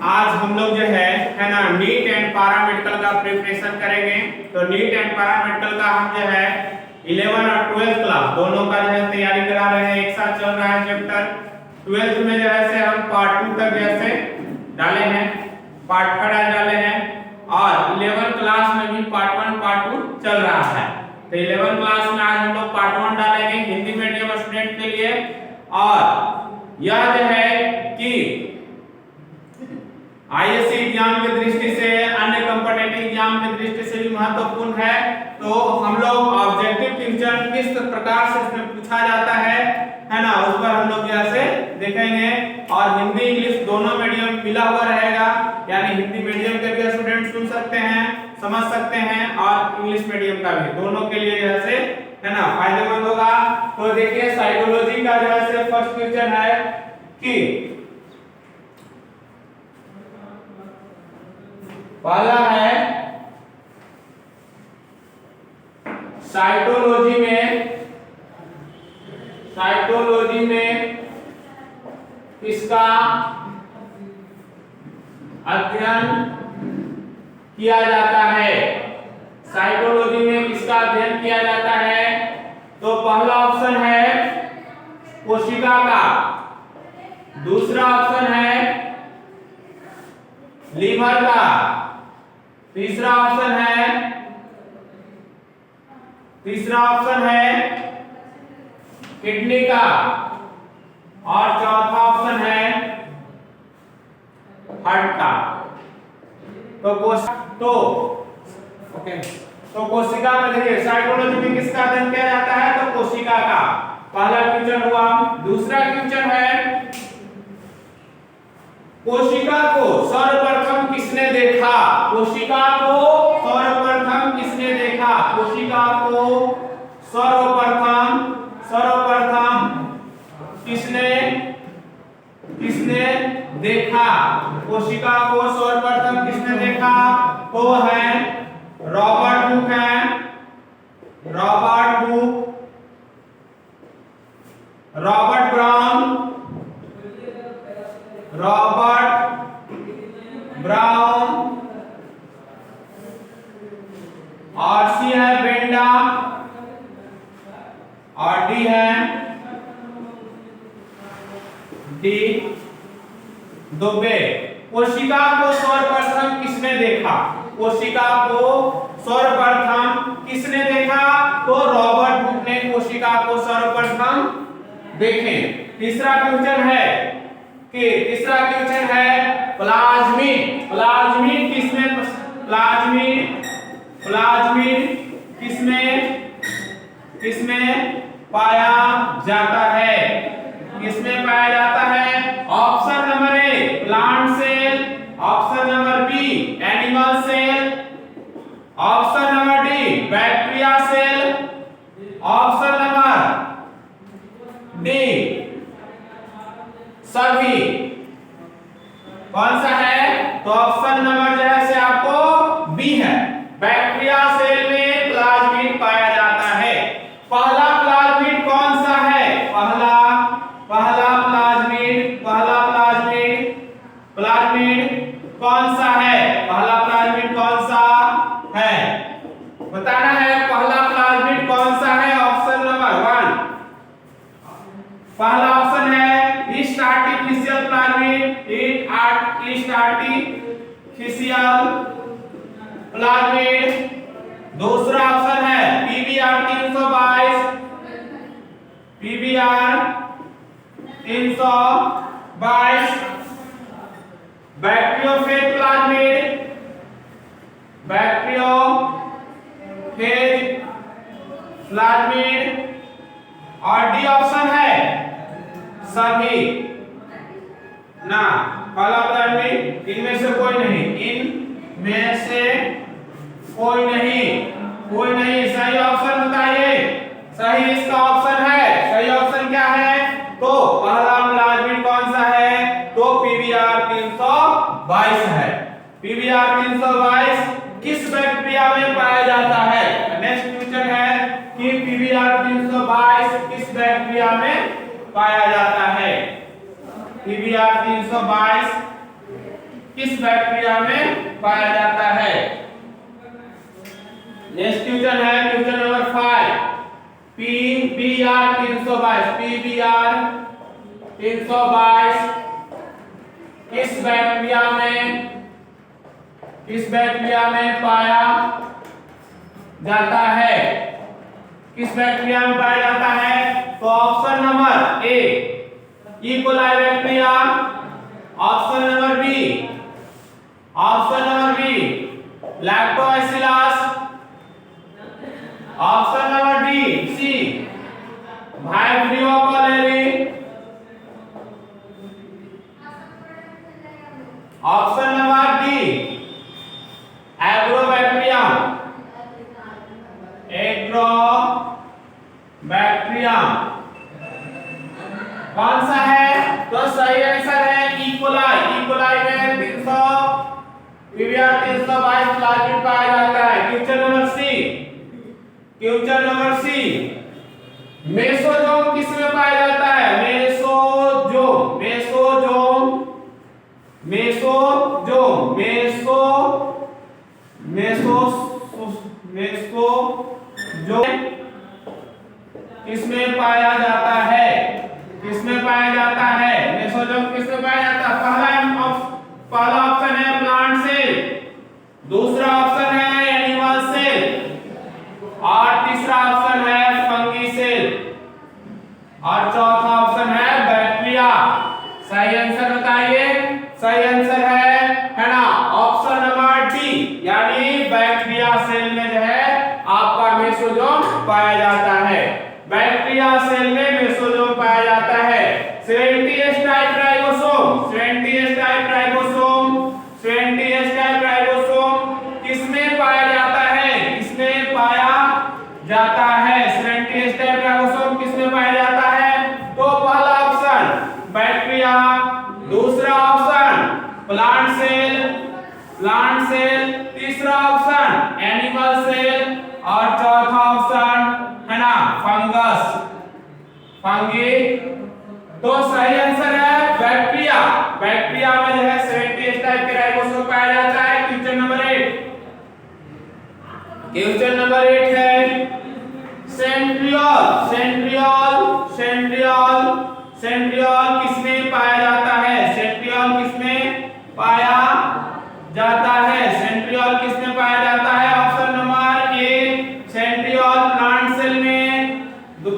आज हम लोग जो है ना नीट एंड पैरामेडिकल का प्रिपरेशन करेंगे। तो नीट एंड पैरामेडिकल का हम जो है 11 और 12th क्लास दोनों का जो है तैयारी करा रहे हैं, एक साथ चल रहा है चैप्टर। 12th में जो है से हम पार्ट 2 तक जैसे डाले हैं, पार्ट 1 डाले हैं, और 11th क्लास में भी पार्ट 1 पार्ट 2 चल रहा है। तो 11th क्लास में आज हम लोग पार्ट 1 डालेंगे हिंदी मीडियम स्टूडेंट के लिए। और यह जो है कि आईएससी एग्जाम की दृष्टि से, अन्य कॉम्पिटिटिव एग्जाम की दृष्टि से भी महत्वपूर्ण है। तो हम लोग ऑब्जेक्टिव क्वेश्चन किस प्रकार से इसमें पूछा जाता है ना, उस पर हम लोग जैसे देखेंगे। और हिंदी इंग्लिश दोनों मीडियम मिला हुआ रहेगा, यानी हिंदी मीडियम के भी स्टूडेंट सुन सकते हैं, समझ सकते हैं, और इंग्लिश मीडियम का भी, दोनों के लिए जैसे है ना फायदेमंद होगा। तो देखिए साइकोलॉजी का जो है फर्स्ट क्वेश्चन है कि पहला है साइकोलॉजी में इसका अध्ययन किया जाता है। साइकोलॉजी में किसका अध्ययन किया जाता है? तो पहला ऑप्शन है कोशिका का, दूसरा ऑप्शन है लीवर का, तीसरा ऑप्शन है किडनी का, और चौथा ऑप्शन है हार्ट का। तो कोशिका में देखिए साइकोलॉजी में किसका अध्ययन किया जाता है? तो कोशिका का पहला क्वेश्चन हुआ। दूसरा क्वेश्चन है कोशिका को सर्वप्रथम किसने देखा? कोशिका को सर्वप्रथम किसने देखा? कोशिका को सर्वप्रथम किसने देखा? कोशिका को सर्वप्रथम किसने देखा? वो है रॉबर्ट हुक, रॉबर्ट ब्राउन, और सी है बेंडा, और डी है दुबे। कोशिका को सर्वप्रथम किसने देखा? कोशिका को सर्वप्रथम किसने देखा? तो रॉबर्ट हुक ने कोशिका को सर्वप्रथम देखे। तीसरा क्वेश्चन है प्लाज्मिड किसमें पाया जाता है? किसमें पाया जाता है? Option number A plant cell, option number B animal cell, option number D bacteria cell, option number D सभी। कौन सा है? तो ऑप्शन नंबर जो है से आपको बी है, बैक्टीरिया सेल में प्लाज्मिड पाया जाता है। पहला प्लाज्मिड कौन सा है? पहला प्लाज्मिड कौन सा है? पहला प्लाज्मिड कौन सा है? बताना है पहला प्लाज्मिड कौन सा है। ऑप्शन नंबर 1 पहला ऑप्शन है ईस्ट आर्टिफिशियल प्लाज्मिड, दूसरा ऑप्शन है पीबीआर 322 बैक्टीरियोफेज प्लाज्मिड, और डी ऑप्शन है सभी ना। पहला प्लाज्मिड इनमें से कोई नहीं, सही ऑप्शन बताइए। सही इसका ऑप्शन है। सही ऑप्शन क्या है? तो पहला प्लाज्मिड कौन सा है? तो पीबीआर 322 है। पीबीआर 322 किस बैक्टीरिया में पाया जाता है? नेक्स्ट क्वेश्चन है कि पीबीआर 322 किस बैक्टीरिया में पाया जाता है? पीबीआर 322 किस बैक्टीरिया में पाया जाता है। नेक्स्ट क्वेश्चन है क्वेश्चन नंबर 5। PBr 322 PBr 322 किस बैक्टीरिया में पाया जाता है। किस बैक्टीरिया में पाया जाता है? तो option number A E coli bacteria, option number B lactobacillus, option number D C vibrio cholerae, option number D agrobacterium कौन सा है? तो सही आंसर है ई कोलाई में 322 प्लाज्मिड पाया जाता है। क्वेश्चन नंबर सी मेसोजोम किस में पाया जाता है? मेसोजोम किसमें पाया जाता है? मेसोजोम किसमें पाया जाता है? पहला ऑप्शन है प्लांट सेल, दूसरा ऑप्शन है एनिमल सेल और तीसरा ऑप्शन है फंगी सेल और चौथा ऑप्शन है बैक्टीरिया। सही आंसर बताइए। सही आंसर है ना ऑप्शन नंबर डी, यानी बैक्टीरिया सेल में जो है आपका मेसोजोम पाया जाता है। बैक्टीरिया सेल में मेसोजोम पाया जाता है। 70S टाइप राइबोसोम किसमें पाया जाता है? 70S टाइप राइबोसोम किसमें पाया जाता है? तो पहला ऑप्शन बैक्टीरिया, दूसरा ऑप्शन प्लांट सेल, तीसरा ऑप्शन एनिमल सेल और चौथा ऑप्शन है ना फंगी। तो सही आंसर है बैक्टीरिया में जो है 70S टाइप के राइबोसोम पाया जाता है। क्वेश्चन नंबर 8 है सेंट्रियोल किसमें पाया जाता है? सेंट्रियोल किसमें पाया जाता है? Option number A centriole plant cell में,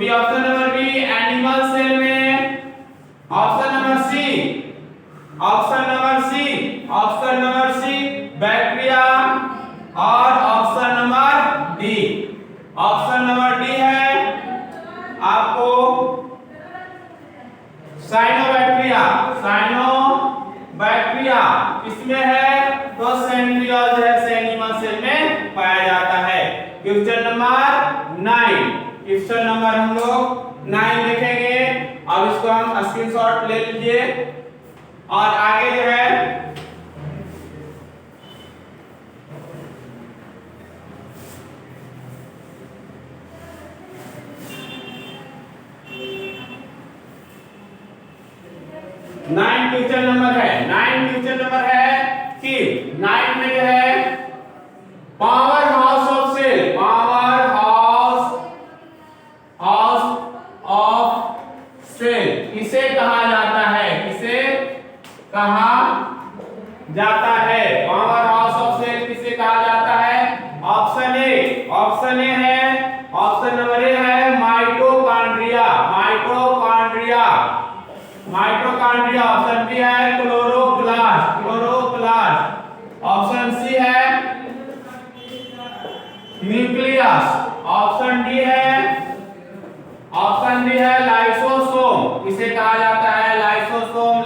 option number B animal cell में, ऑप्शन नंबर सी बैक्टीरिया और ऑप्शन नंबर डी है आपको साइनोबैक्टीरिया किसमें है? तो सेंट्रियोल जो है एनिमल सेल में पाया जाता है। क्वेश्चन नंबर हम लोग 9 देखेंगे। अब इसको हम स्क्रीनशॉट ले लीजिए और आगे जो है क्वेश्चन नंबर है कि 9 में जो है पावर हाउस ऑफ सेल किसे कहा जाता है? पावर हाउस ऑफ सेल किसे कहा जाता है? ऑप्शन ए है, ऑप्शन नंबर ए है माइटोकॉन्ड्रिया, ऑप्शन बी है क्लोरोप्लास्ट, ऑप्शन सी है न्यूक्लियस, ऑप्शन डी है लाइसोसोम। इसे कहा जाता है लाइसोसोम।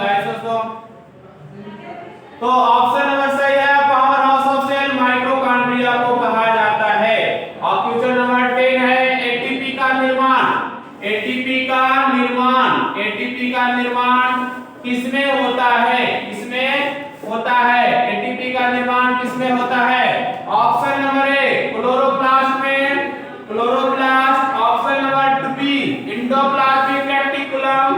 तो ऑप्शन नंबर सही है, power house of cell mitochondria को कहा जाता है। और क्वेश्चन नंबर 10 है एटीपी का निर्माण किसमें होता है? एटीपी का निर्माण किसमें होता है? ऑप्शन नंबर ए क्लोरोप्लास्ट में, option number B endoplasmic reticulum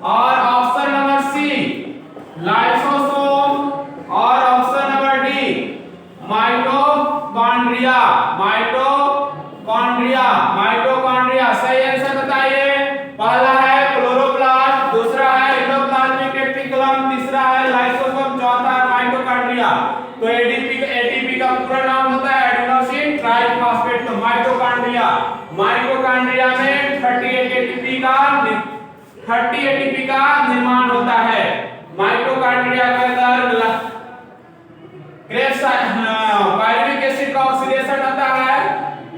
और option number C lysosome mitochondria. Mitochondria सही आंसर बताइए। पहला है क्लोरोप्लास्ट, दूसरा है एंडोप्लाज्मिक रेटिकुलम, तीसरा है लाइसोसोम, चौथा है माइटोकॉन्ड्रिया। तो एटीपी का पूरा नाम होता है एडेनोसिन ट्राइफॉस्फेट। तो माइटोकॉन्ड्रिया, माइटोकॉन्ड्रिया में 38 एटीपी का निर्माण होता है। माइटोकॉन्ड्रिया के अंदर पायरुविक एसिड का ऑक्सीडेशन होता है,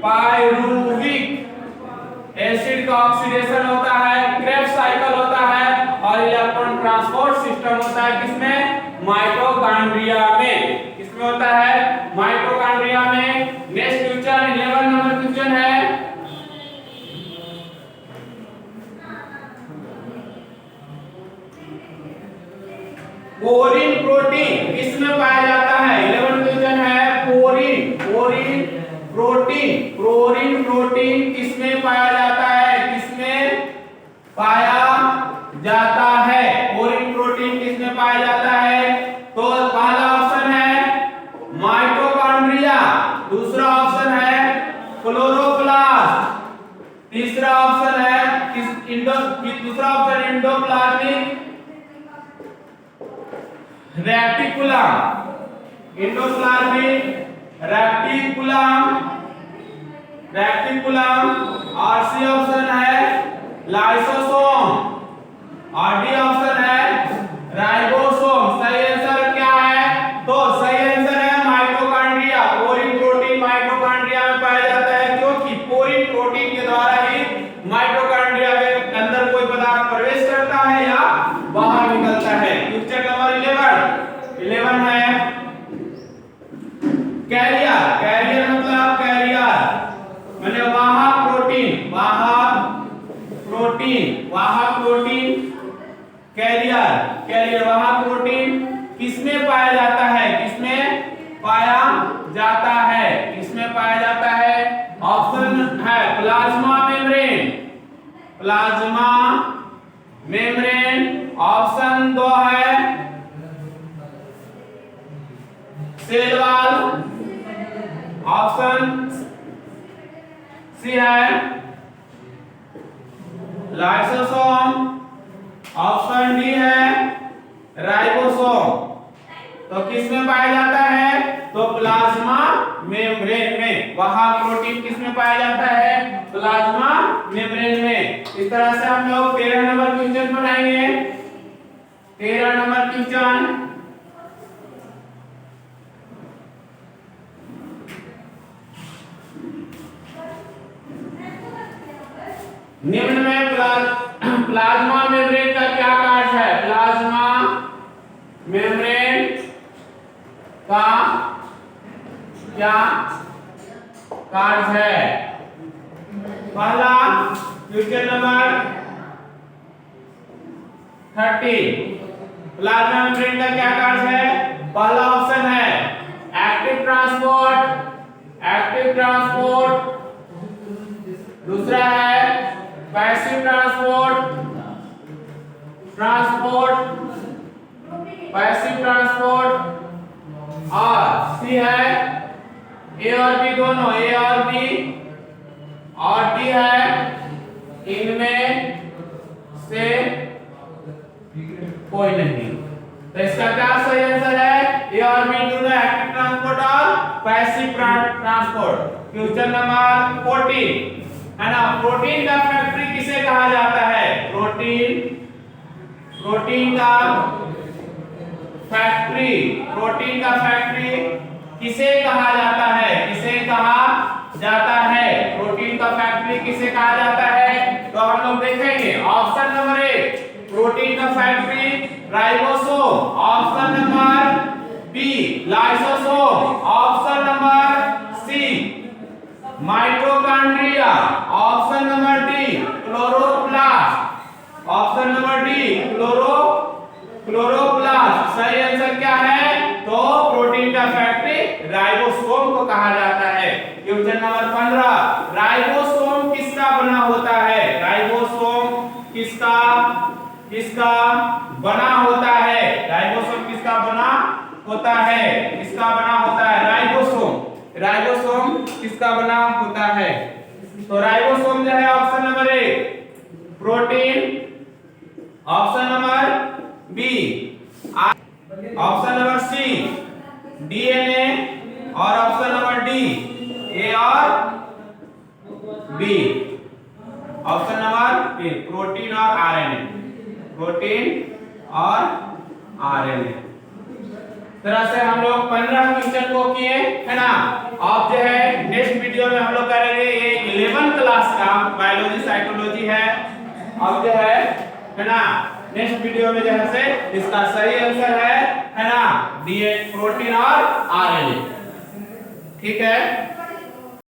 पायरुविक एसिड का ऑक्सीडेशन होता है, क्रेब्स साइकिल होता है और इलेक्ट्रॉन ट्रांसपोर्ट सिस्टम होता है किसमें? माइटोकॉन्ड्रिया में। किसमें होता है? माइटोकॉन्ड्रिया में। नेक्स्ट क्वेश्चन 11 नंबर क्वेश्चन है, पोरीन प्रोटीन किसमें पाया जाता है? 11 क्वेश्चन है पोरीन प्रोटीन किसमें पाया जाता है? किसमें पाया जाता है? पोरीन प्रोटीन किसमें पाया जाता है? तो पहला ऑप्शन है माइटोकॉन्ड्रिया, दूसरा ऑप्शन है क्लोरोप्लास्ट, तीसरा ऑप्शन है दूसरा option endoplasmic reticulum, endoplasmic reticulum और सी ऑप्शन है लाइसोसोम और डी ऑप्शन है राइबोसोम। सही आंसर क्या है? तो सही आंसर है माइटोकॉन्ड्रिया। पोरीन प्रोटीन माइटोकॉन्ड्रिया में पाया जाता है क्योंकि पोरीन प्रोटीन के द्वारा ही माइटोकॉन्ड्रिया के अंदर कोई पदार्थ प्रवेश करता है या बाहर निकलता है। क्वेश्चन नंबर 11 है कैरियर मतलब माने वाहक प्रोटीन कैरियर वाहक प्रोटीन किसमें पाया जाता है? किसमें पाया जाता है? ऑप्शन है प्लाज्मा मेम्ब्रेन, ऑप्शन 2 है सेल वॉल, ऑप्शन सी है लाइसोसोम, ऑप्शन डी है राइबोसोम। तो किसमें पाया जाता है? तो प्लाज्मा मेम्ब्रेन में। वाहक प्रोटीन किसमें पाया जाता है? प्लाज्मा मेम्ब्रेन में। इस तरह से हम लोग 13 नंबर क्वेश्चन बनाएंगे। 13 नंबर क्वेश्चन, निम्न में प्लाज्मा मेम्ब्रेन का क्या कार्य है? प्लाज्मा मेम्ब्रेन का क्या कार्य है? पहला क्वेश्चन नंबर 30, प्लाज्मा मेम्ब्रेन का क्या कार्य है? पहला ऑप्शन है एक्टिव ट्रांसपोर्ट, दूसरा है पैसिव ट्रांसपोर्ट और सी है ए और बी दोनों, ए और बी, और डी है इनमें से कोई नहीं। तो इसका क्या सही आंसर है? ए और बी दोनों एक्टिव ट्रांसपोर्ट और पैसिव ट्रांसपोर्ट। क्वेश्चन नंबर 40 है ना, प्रोटीन का फैक्ट्री किसे कहा जाता है? प्रोटीन का फैक्ट्री किसे कहा जाता है? प्रोटीन का फैक्ट्री किसे कहा जाता है? तो हम लोग देखेंगे ऑप्शन नंबर 1 प्रोटीन का factory ribosome, option number B lysosome, option number C mitochondria, option number D chloroplast, option number D chloroplast. सही आंसर क्या है? तो प्रोटीन का फैक्ट्री राइबोसोम को कहा जाता है। क्वेश्चन नंबर 15, राइबोसोम किसका बना होता है? राइबोसोम किसका बना होता है? राइबोसोम किसका बना होता है? राइबोसोम किसका बना होता है? तो राइबोसोम जो है option number A protein, option number B option number C DNA और ऑप्शन नंबर डी ए और B. Option number A protein और आरएनए, प्रोटीन और आरएनए। तरह से हम लोग 15 क्वेश्चन को किए है ना। अब जो है नेक्स्ट वीडियो में हम लोग करेंगे ये 11th क्लास का बायोलॉजी साइकोलॉजी है। अब जो है ना नेक्स्ट वीडियो में जो है से इसका सही आंसर है ना डीएनए, प्रोटीन और आरएनए। ठीक है।